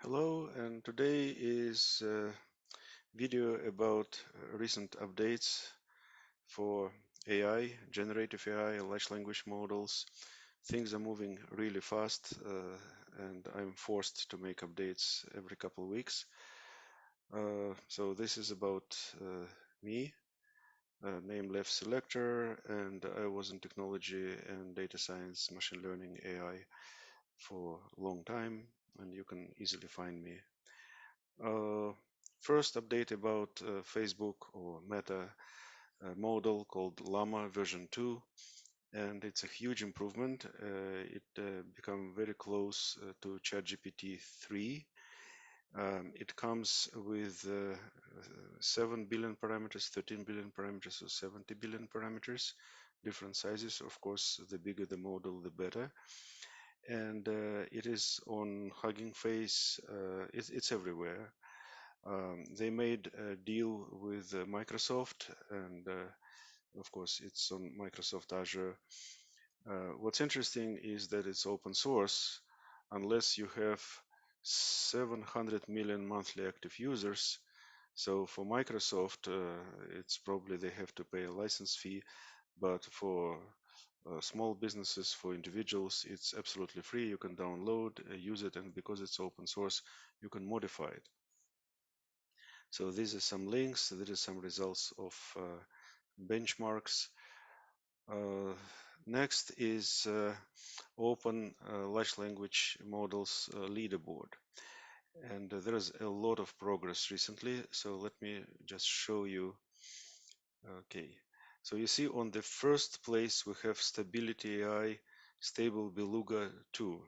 Hello, and today is a video about recent updates for AI, generative AI, large language models. Things are moving really fast, and I'm forced to make updates every couple of weeks. So this is about me, named Lev Selector, and I was in technology and data science, machine learning, AI for a long time, and you can easily find me. Uh, First update about Facebook or Meta model called Llama version 2, and it's a huge improvement. It become very close to ChatGPT 3. It comes with 7 billion parameters, 13 billion parameters, or 70 billion parameters, different sizes. Of course, the bigger the model, the better. And it is on Hugging Face. It's everywhere. They made a deal with Microsoft, and of course, it's on Microsoft Azure. What's interesting is that it's open source, unless you have 700 million monthly active users. So for Microsoft, it's probably they have to pay a license fee, but for small businesses, for individuals, it's absolutely free. You can download, use it, and because it's open source, you can modify it. So these are some links. There is some results of benchmarks. Uh, Next is open large language models leaderboard. And there is a lot of progress recently. So let me just show you. Okay. So you see on the first place we have Stability AI Stable Beluga 2.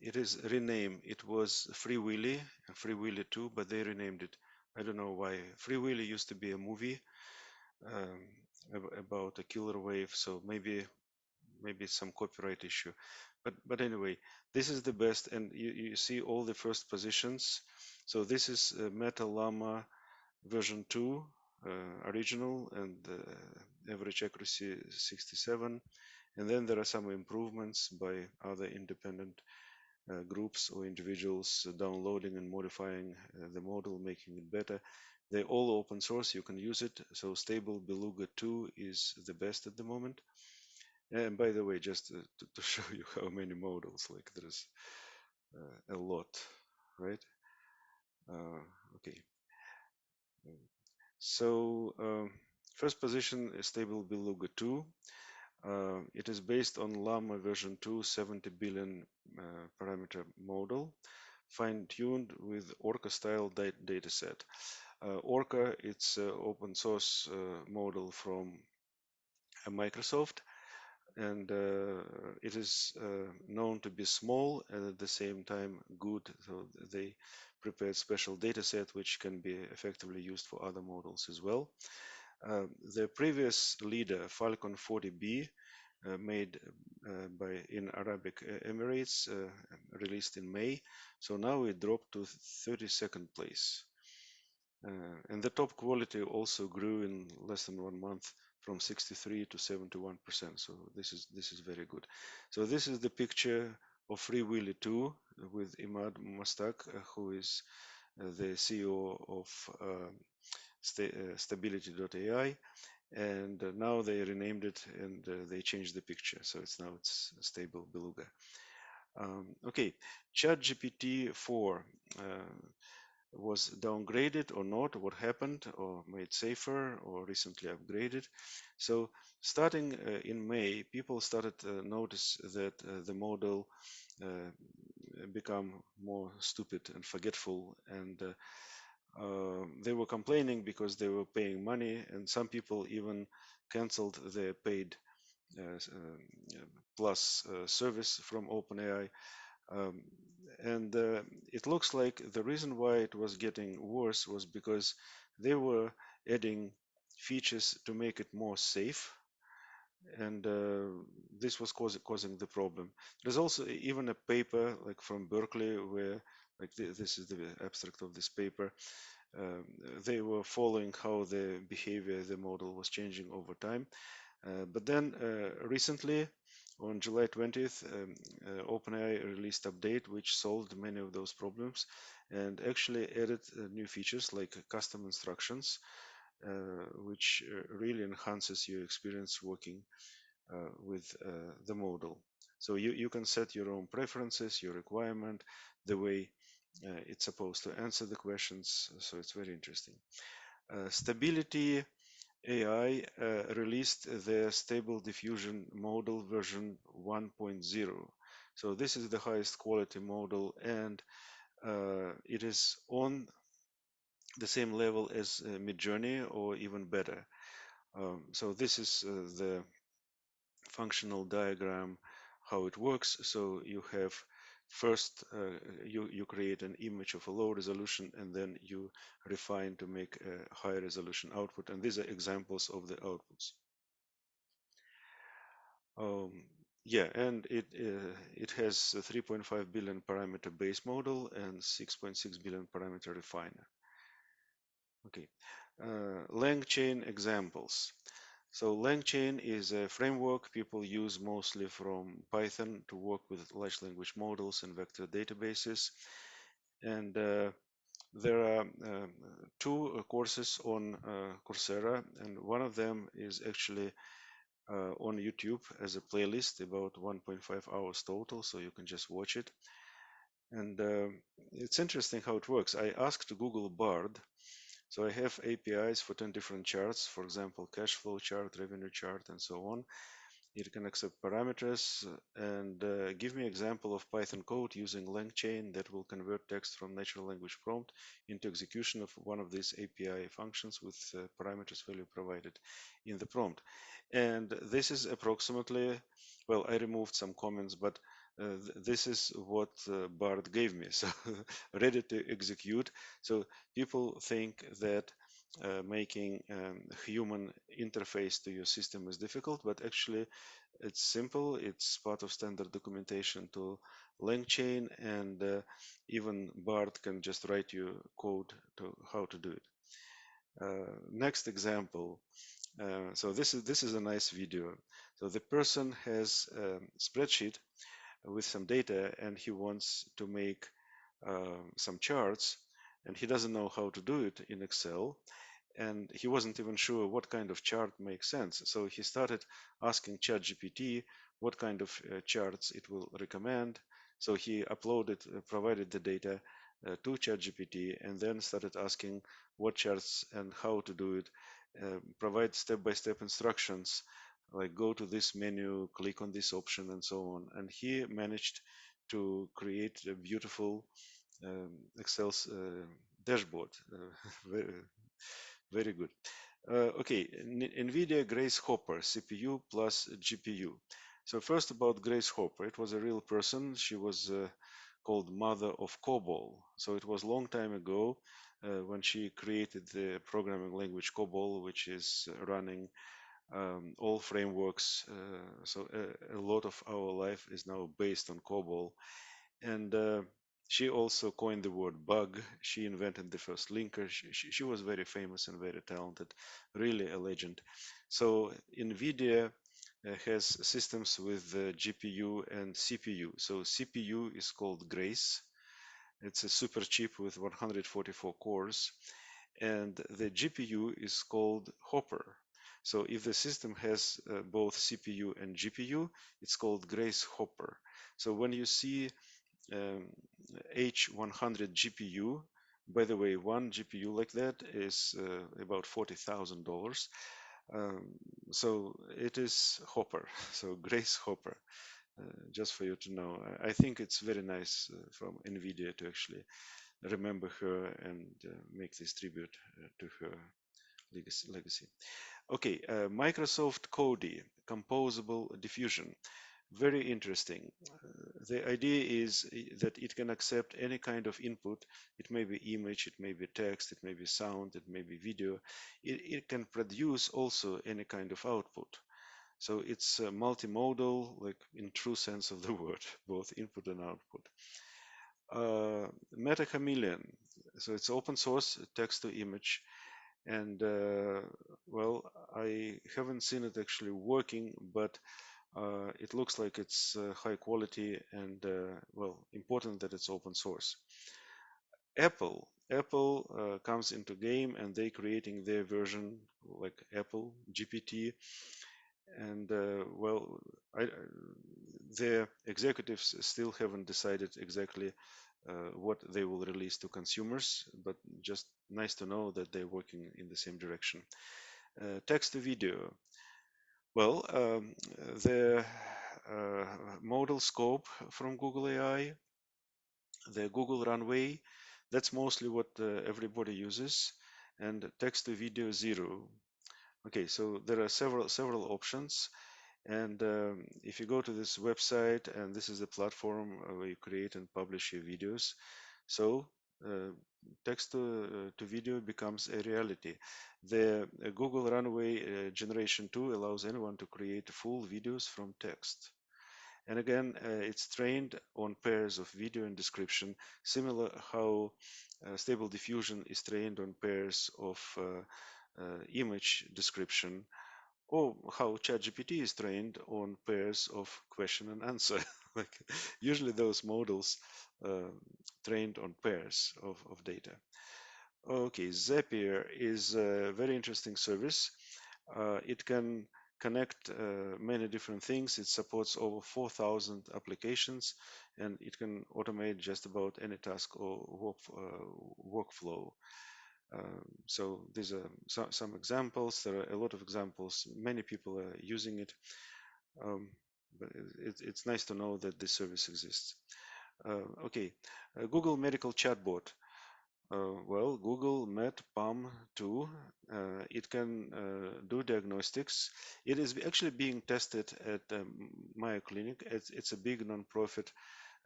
It is renamed. It was Free Willy, Free Willy 2, but they renamed it. I don't know why. Free Willy used to be a movie um, about a killer wave, so maybe it's some copyright issue. But anyway, this is the best, and you see all the first positions. So this is Meta Llama version 2 original, and average accuracy 67. And then there are some improvements by other independent groups or individuals downloading and modifying the model, making it better. They're all open source, you can use it. So Stable Beluga 2 is the best at the moment. And by the way, just to show you how many models, like there's a lot, right? Okay, so first position is Stable Beluga 2. It is based on Llama version 2 70 billion parameter model, fine-tuned with Orca style dataset. Orca, it's an open source model from Microsoft, and it is known to be small and at the same time good. So they prepared special dataset which can be effectively used for other models as well. The previous leader, Falcon 40B, made by in Arabic Emirates, released in May. So now it dropped to 32nd place. And the top quality also grew in less than 1 month from 63 to 71%. So this is very good. So this is the picture of Free Willy 2 with Imad Mastak, who is the CEO of Stability.ai, and now they renamed it and they changed the picture, so it's Stable Beluga. Okay, ChatGPT 4 was downgraded or not, what happened, or made safer, or recently upgraded. So starting in May, people started to notice that the model become more stupid and forgetful, and they were complaining because they were paying money, and some people even canceled their paid plus service from OpenAI. Um, and it looks like the reason why it was getting worse was because they were adding features to make it more safe, and this was causing the problem. There's also even a paper like from Berkeley where, like this is the abstract of this paper. um, they were following how the behavior of the model was changing over time. But then recently, On July 20th, OpenAI released update which solved many of those problems and actually added new features like custom instructions, which really enhances your experience working with the model. So you can set your own preferences, your requirement, the way it's supposed to answer the questions. So it's very interesting. Stability AI released the Stable Diffusion model version 1.0. So this is the highest quality model, and it is on the same level as Midjourney or even better. So this is the functional diagram, how it works. So you have first you create an image of a low resolution, and then you refine to make a high resolution output, and these are examples of the outputs. Um, yeah, and it has a 3.5 billion parameter base model and 6.6 billion parameter refiner. Okay, LangChain examples. So LangChain is a framework people use mostly from Python to work with large language models and vector databases. And there are two courses on Coursera, and one of them is actually on YouTube as a playlist, about 1.5 hours total, so you can just watch it. And it's interesting how it works. I asked Google Bard, so I have APIs for 10 different charts, for example, cash flow chart, revenue chart, and so on. It can accept parameters and give me example of Python code using LangChain that will convert text from natural language prompt into execution of one of these API functions with parameters value provided in the prompt. And this is approximately, well, I removed some comments, but this is what Bard gave me, so ready to execute. So people think that making human interface to your system is difficult, but actually it's simple. It's part of standard documentation to LangChain, and even Bard can just write you code to how to do it. Next example. So this is a nice video. So the person has a spreadsheet with some data, and he wants to make some charts, and he doesn't know how to do it in Excel, and he wasn't even sure what kind of chart makes sense. So he started asking ChatGPT what kind of charts it will recommend. So he provided the data to ChatGPT, and then started asking what charts and how to do it. Provide step-by-step instructions, like go to this menu, click on this option, and so on. And he managed to create a beautiful Excel dashboard. Very, very good. Okay, NVIDIA Grace Hopper, CPU plus GPU. So first about Grace Hopper, it was a real person. She was called Mother of COBOL. So it was a long time ago when she created the programming language COBOL, which is running all frameworks. So a lot of our life is now based on COBOL. And she also coined the word bug. She invented the first linker. She was very famous and very talented, really a legend. So NVIDIA has systems with GPU and CPU. So CPU is called Grace. It's a super chip with 144 cores, and the GPU is called Hopper. So if the system has both CPU and GPU, it's called Grace Hopper. So when you see H100 GPU. By the way, one GPU like that is about $40,000. Um, so it is Hopper, so Grace Hopper, just for you to know. I think it's very nice from NVIDIA to actually remember her and make this tribute to her legacy. Okay, Microsoft Cody, composable diffusion. Very interesting. The idea is that it can accept any kind of input. It may be image, it may be text, it may be sound, it may be video. It can produce also any kind of output. So it's multimodal, like in true sense of the word, both input and output. Meta Chameleon. So it's open source, text to image. And well, I haven't seen it actually working, but It looks like it's high quality and well, important that it's open source. Apple comes into game and they creating their version like Apple GPT and well, their executives still haven't decided exactly what they will release to consumers, but just nice to know that they're working in the same direction. Text to video. Well, the uh, model scope from Google AI, the Google Runway, that's mostly what everybody uses, and text to video zero. Okay, so there are several options, and if you go to this website, and this is the platform where you create and publish your videos, so uh, text to video becomes a reality. The Google Runway Generation 2 allows anyone to create full videos from text. And again, it's trained on pairs of video and description, similar how Stable Diffusion is trained on pairs of image description, or how ChatGPT is trained on pairs of question and answer. Like usually those models uh, trained on pairs of data. Okay, Zapier is a very interesting service. It can connect many different things. It supports over 4,000 applications and it can automate just about any task or workflow. So these are some examples. There are a lot of examples. Many people are using it. Um, but it's nice to know that this service exists. Okay, Google Medical Chatbot. Well, Google Med PAM 2, it can do diagnostics. It is actually being tested at Mayo Clinic. It's a big non-profit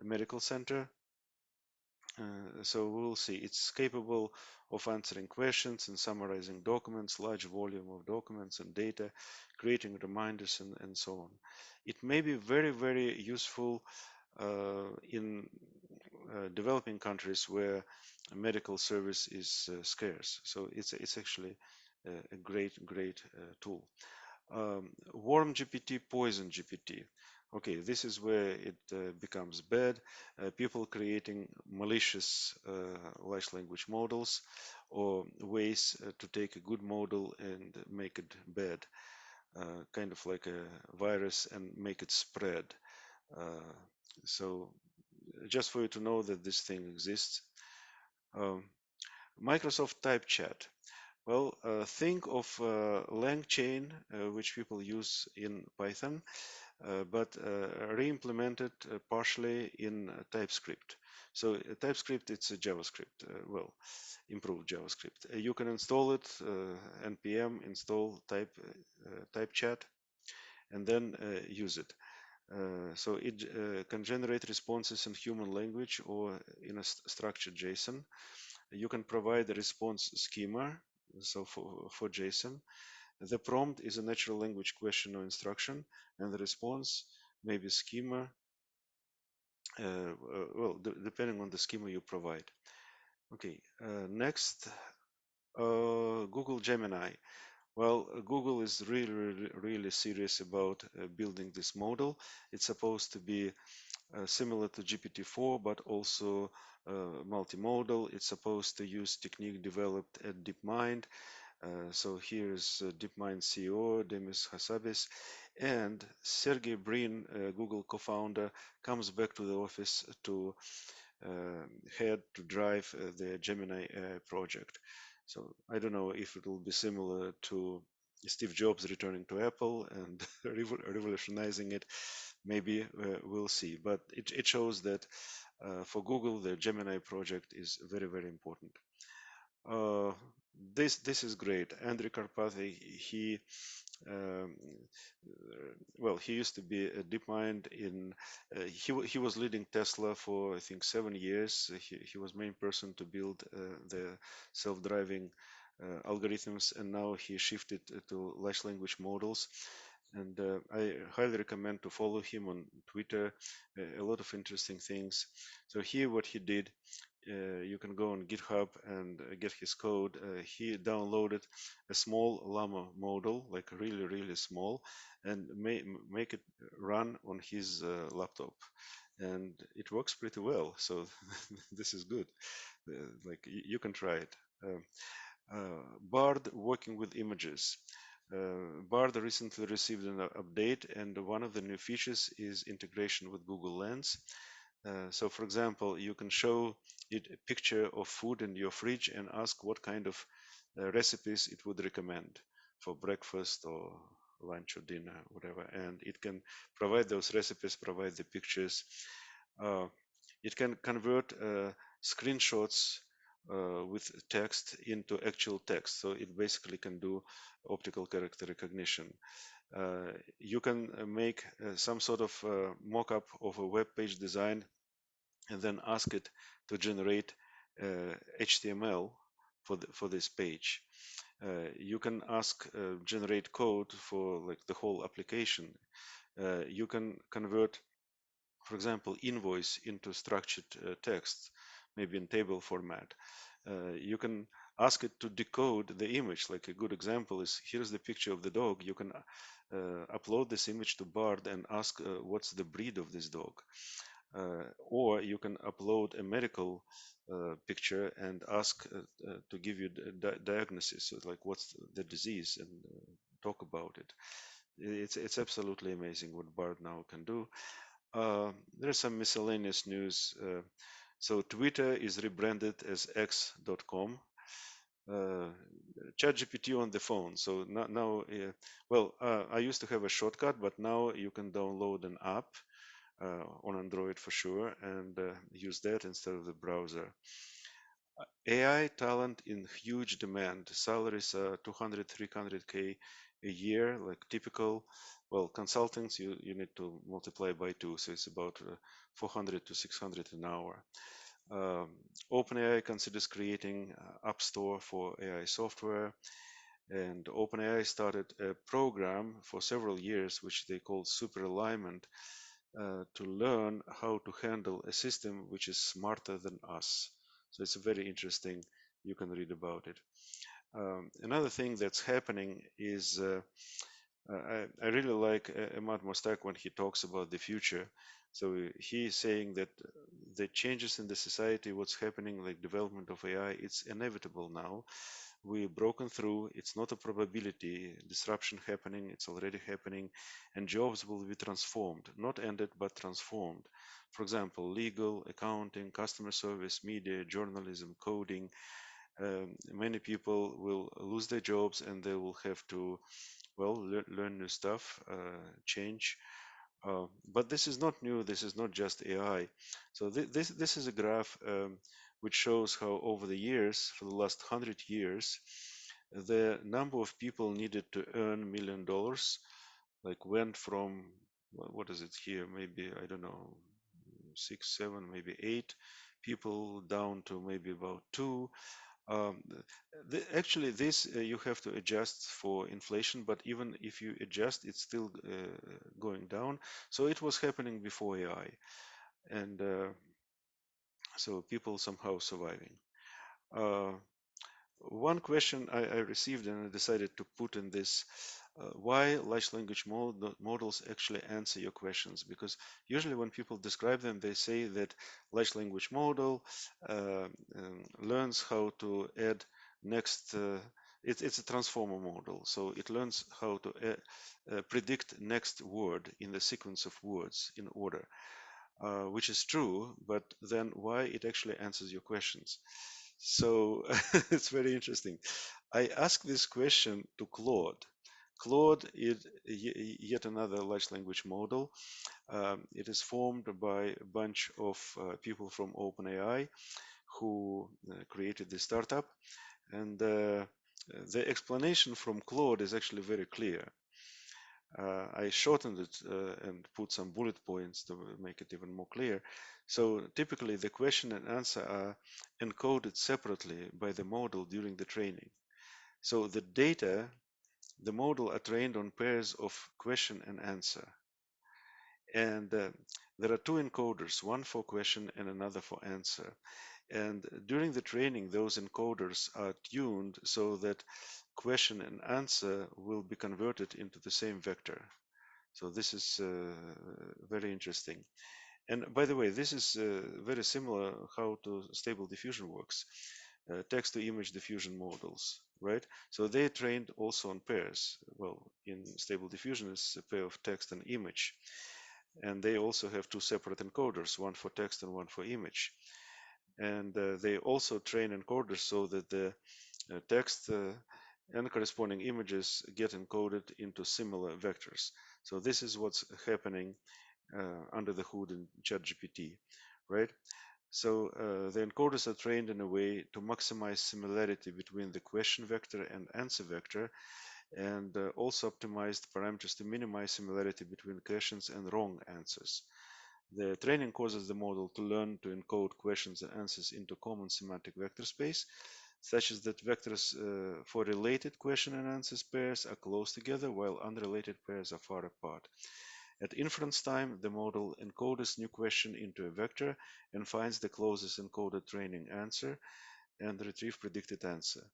medical center. So we'll see. It's capable of answering questions and summarizing documents, large volume of documents and data, creating reminders and so on. It may be very useful in developing countries where medical service is scarce. So it's actually a great tool. Warm GPT, poison GPT. Okay, this is where it becomes bad. People creating malicious large language models or ways to take a good model and make it bad, kind of like a virus and make it spread. Uh, so just for you to know that this thing exists. Um, Microsoft Type Chat. Well, think of LangChain, which people use in Python, but re-implemented partially in TypeScript. So TypeScript, it's a JavaScript, well, improved JavaScript. You can install it, npm install type chat, and then use it. So it can generate responses in human language or in a structured JSON. You can provide a response schema, so for JSON. The prompt is a natural language question or instruction, and the response may be schema, well, depending on the schema you provide. Okay, next, Google Gemini. Well, Google is really serious about building this model. It's supposed to be similar to GPT-4, but also multimodal. It's supposed to use technique developed at DeepMind. So here's DeepMind CEO Demis Hassabis, and Sergey Brin, Google co-founder, comes back to the office to head to drive the Gemini project. So I don't know if it will be similar to Steve Jobs returning to Apple and revolutionizing it. Maybe we'll see. But it shows that for Google, the Gemini project is very important. Uh, this is great. Andrew Karpathy, he um, well, he used to be a DeepMind in. He was leading Tesla for I think 7 years. He was main person to build the self-driving algorithms, and now he shifted to large language models. And I highly recommend to follow him on Twitter. A lot of interesting things. So here, what he did, you can go on GitHub and get his code. He downloaded a small llama model, like really, really small, and make it run on his laptop. And it works pretty well. So this is good. Like you can try it. Bard working with images. Bard recently received an update, and one of the new features is integration with Google Lens. So, for example, you can show it a picture of food in your fridge and ask what kind of recipes it would recommend for breakfast or lunch or dinner, whatever. And it can provide those recipes, provide the pictures. Uh, it can convert screenshots with text into actual text. So it basically can do optical character recognition. You can make some sort of mock-up of a web page design and then ask it to generate HTML for this page. You can ask generate code for like the whole application. You can convert, for example, invoice into structured text, maybe in table format. You can ask it to decode the image. Like a good example is, here's the picture of the dog. You can upload this image to Bard and ask what's the breed of this dog. Or you can upload a medical picture and ask to give you the diagnosis, so like what's the disease, and talk about it. It's absolutely amazing what Bard now can do. There's some miscellaneous news. So Twitter is rebranded as X.com. Uh, ChatGPT on the phone. So now, well, I used to have a shortcut, but now you can download an app on Android for sure and use that instead of the browser. AI talent in huge demand. Salaries are 200, 300K a year, like typical. Well, consultants, you need to multiply by two, so it's about 400 to 600 an hour. Um, OpenAI considers creating App Store for AI software, and OpenAI started a program for several years, which they call Super Alignment, to learn how to handle a system which is smarter than us. So it's very interesting. You can read about it. Another thing that's happening is I really like Ahmad Mostak when he talks about the future. So he's saying that the changes in the society, what's happening, like development of AI, it's inevitable now. We've broken through. It's not a probability disruption happening. It's already happening, and jobs will be transformed, not ended, but transformed. For example, legal, accounting, customer service, media, journalism, coding. Many people will lose their jobs, and they will have to, well, learn new stuff, change. But this is not new. This is not just AI. So this is a graph which shows how over the years, for the last 100 years, the number of people needed to earn $1 million like went from, what is it here? Maybe, I don't know, 6, 7, maybe 8 people down to maybe about 2. um, Actually, this you have to adjust for inflation, but even if you adjust, it's still going down. So it was happening before AI, and so people somehow surviving. Uh, One question I received and I decided to put in this, why large language models actually answer your questions? Because usually when people describe them, they say that large language model learns how to add next, it's a transformer model. So it learns how to predict next word in the sequence of words in order, which is true, but then why it actually answers your questions? So it's very interesting. I asked this question to Claude. Claude is yet another large language model. It is formed by a bunch of people from OpenAI who created this startup. And the explanation from Claude is actually very clear. I shortened it and put some bullet points to make it even more clear. So typically the question and answer are encoded separately by the model during the training. So the data, the model are trained on pairs of question and answer. And there are two encoders, one for question and another for answer. And during the training, those encoders are tuned so that question and answer will be converted into the same vector. So this is very interesting. And by the way, this is very similar how to Stable Diffusion works, text to image diffusion models, right? So they trained also on pairs. Well, in Stable Diffusion, it's a pair of text and image. And they also have two separate encoders, one for text and one for image. And they also train encoders so that the text and corresponding images get encoded into similar vectors. So this is what's happening under the hood in ChatGPT, right? So the encoders are trained in a way to maximize similarity between the question vector and answer vector, and also optimized parameters to minimize similarity between questions and wrong answers. The training causes the model to learn to encode questions and answers into common semantic vector space, such as that vectors for related question and answers pairs are close together, while unrelated pairs are far apart. At inference time, the model encodes new question into a vector and finds the closest encoded training answer and retrieve predicted answer.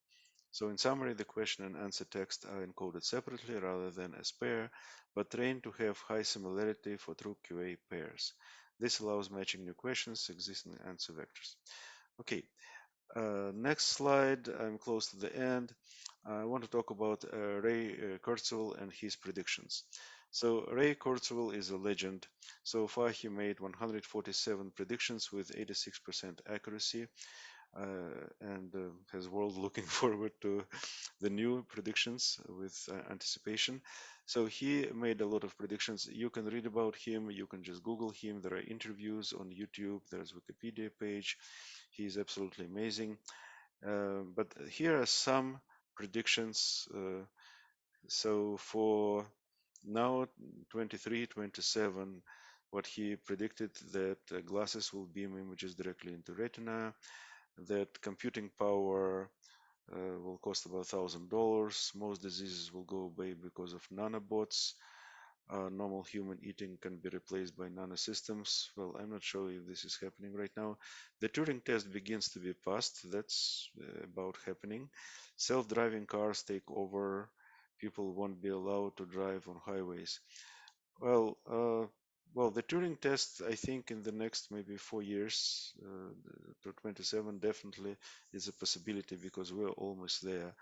So in summary, the question and answer text are encoded separately rather than as pair, but trained to have high similarity for true QA pairs. This allows matching new questions, existing answer vectors. Okay, next slide. I'm close to the end. I want to talk about Ray Kurzweil and his predictions. So Ray Kurzweil is a legend. So far, he made 147 predictions with 86% accuracy, and has world looking forward to the new predictions with anticipation. So he made a lot of predictions. You can read about him. You can just Google him. There are interviews on YouTube. There's Wikipedia page. He is absolutely amazing. But here are some predictions. So for now, 23, 27, what he predicted that glasses will beam images directly into retina, that computing power will cost about $1,000. Most diseases will go away because of nanobots. Normal human eating can be replaced by nanosystems. Well, I'm not sure if this is happening right now. The Turing test begins to be passed. That's about happening. Self-driving cars take over. People won't be allowed to drive on highways. Well, the Turing test, I think in the next maybe 4 years to 27 definitely is a possibility because we're almost there.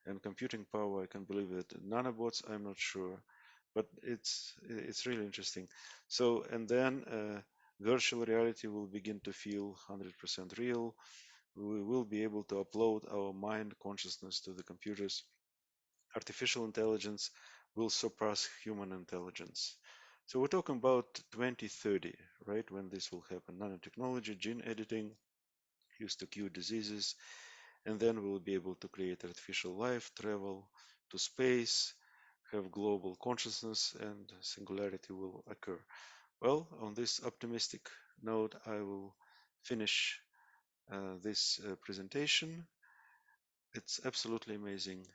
And computing power, I can believe it. Nanobots, I'm not sure, but it's really interesting. So, and then virtual reality will begin to feel 100% real. We will be able to upload our mind consciousness to the computers. Artificial intelligence will surpass human intelligence. So we're talking about 2030, right, when this will happen. Nanotechnology, gene editing, used to cure diseases, and then we'll be able to create artificial life, travel to space, have global consciousness, and singularity will occur. Well, on this optimistic note, I will finish this presentation. It's absolutely amazing.